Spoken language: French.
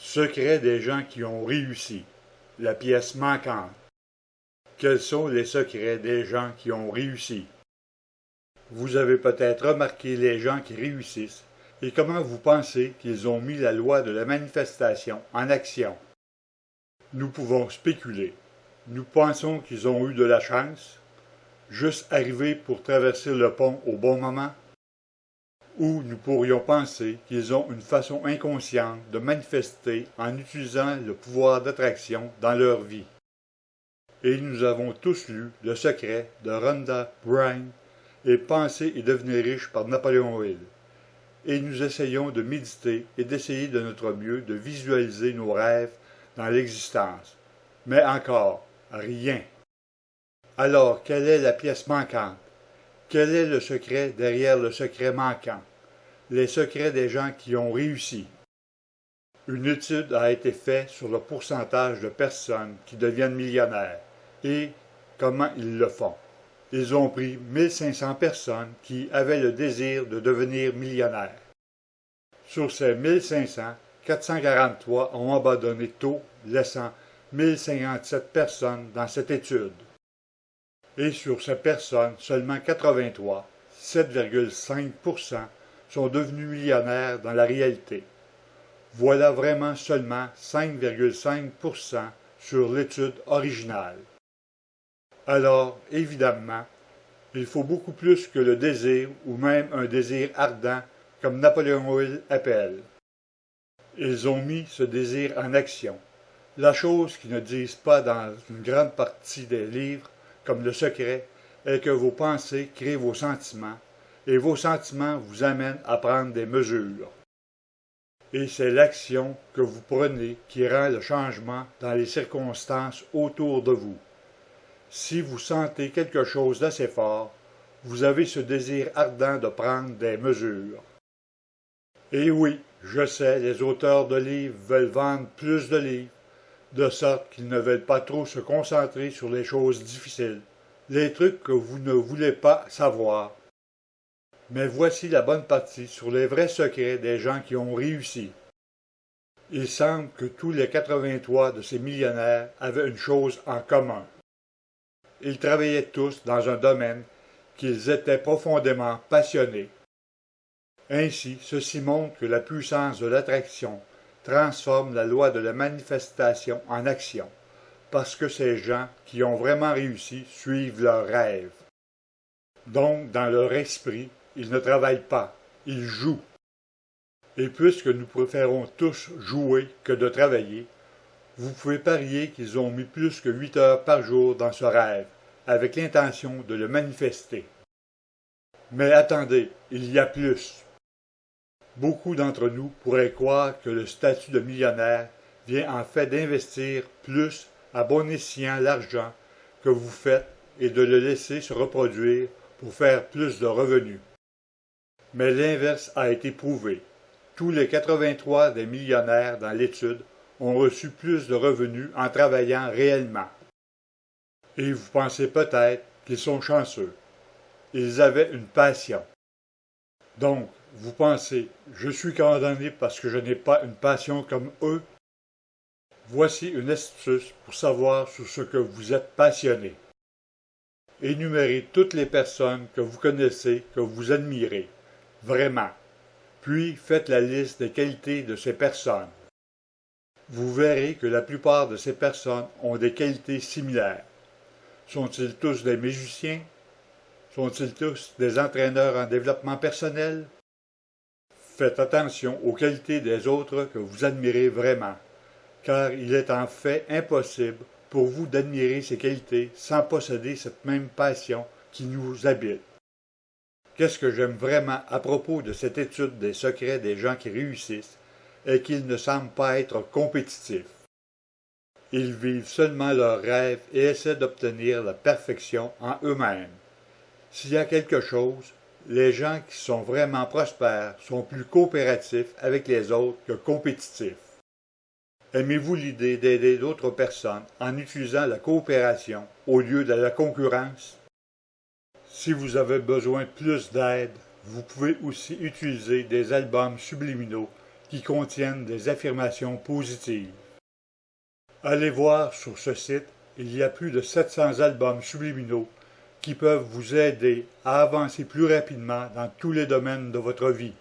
Secret des gens qui ont réussi. La pièce manquante. Quels sont les secrets des gens qui ont réussi? Vous avez peut-être remarqué les gens qui réussissent et comment vous pensez qu'ils ont mis la loi de la manifestation en action. Nous pouvons spéculer. Nous pensons qu'ils ont eu de la chance, juste arrivés pour traverser le pont au bon moment. Ou nous pourrions penser qu'ils ont une façon inconsciente de manifester en utilisant le pouvoir d'attraction dans leur vie. Et nous avons tous lu Le secret de Rhonda Byrne et Penser et devenir riche par Napoléon Hill. Et nous essayons de méditer et d'essayer de notre mieux de visualiser nos rêves dans l'existence. Mais encore, rien. Alors, quelle est la pièce manquante? Quel est le secret derrière le secret manquant? Les secrets des gens qui ont réussi. Une étude a été faite sur le pourcentage de personnes qui deviennent millionnaires et comment ils le font. Ils ont pris 1500 personnes qui avaient le désir de devenir millionnaires. Sur ces 1500, 443 ont abandonné tôt, laissant 1057 personnes dans cette étude. Et sur ces personnes, seulement 83, 7,5%, sont devenus millionnaires dans la réalité. Voilà vraiment seulement 5,5% sur l'étude originale. Alors, évidemment, il faut beaucoup plus que le désir ou même un désir ardent, comme Napoléon Hill appelle. Ils ont mis ce désir en action. La chose qu'ils ne disent pas dans une grande partie des livres, comme Le secret, est que vos pensées créent vos sentiments, et vos sentiments vous amènent à prendre des mesures. Et c'est l'action que vous prenez qui rend le changement dans les circonstances autour de vous. Si vous sentez quelque chose d'assez fort, vous avez ce désir ardent de prendre des mesures. Et oui, je sais, les auteurs de livres veulent vendre plus de livres, de sorte qu'ils ne veulent pas trop se concentrer sur les choses difficiles, les trucs que vous ne voulez pas savoir. Mais voici la bonne partie sur les vrais secrets des gens qui ont réussi. Il semble que tous les 83 de ces millionnaires avaient une chose en commun. Ils travaillaient tous dans un domaine qu'ils étaient profondément passionnés. Ainsi, ceci montre que la puissance de l'attraction transforme la loi de la manifestation en action, parce que ces gens qui ont vraiment réussi suivent leurs rêves. Donc, dans leur esprit, ils ne travaillent pas, ils jouent. Et puisque nous préférons tous jouer que de travailler, vous pouvez parier qu'ils ont mis plus que 8 heures par jour dans ce rêve, avec l'intention de le manifester. Mais attendez, il y a plus. Beaucoup d'entre nous pourraient croire que le statut de millionnaire vient en fait d'investir plus à bon escient l'argent que vous faites et de le laisser se reproduire pour faire plus de revenus. Mais l'inverse a été prouvé. Tous les 83 des millionnaires dans l'étude ont reçu plus de revenus en travaillant réellement. Et vous pensez peut-être qu'ils sont chanceux. Ils avaient une passion. Donc, vous pensez, je suis condamné parce que je n'ai pas une passion comme eux? Voici une astuce pour savoir sur ce que vous êtes passionné. Énumérez toutes les personnes que vous connaissez, que vous admirez, vraiment. Puis faites la liste des qualités de ces personnes. Vous verrez que la plupart de ces personnes ont des qualités similaires. Sont-ils tous des magiciens? Sont-ils tous des entraîneurs en développement personnel? Faites attention aux qualités des autres que vous admirez vraiment, car il est en fait impossible pour vous d'admirer ces qualités sans posséder cette même passion qui nous habite. Qu'est-ce que j'aime vraiment à propos de cette étude des secrets des gens qui réussissent est qu'ils ne semblent pas être compétitifs. Ils vivent seulement leurs rêves et essaient d'obtenir la perfection en eux-mêmes. S'il y a quelque chose, les gens qui sont vraiment prospères sont plus coopératifs avec les autres que compétitifs. Aimez-vous l'idée d'aider d'autres personnes en utilisant la coopération au lieu de la concurrence? Si vous avez besoin de plus d'aide, vous pouvez aussi utiliser des albums subliminaux qui contiennent des affirmations positives. Allez voir sur ce site, il y a plus de 700 albums subliminaux qui peuvent vous aider à avancer plus rapidement dans tous les domaines de votre vie.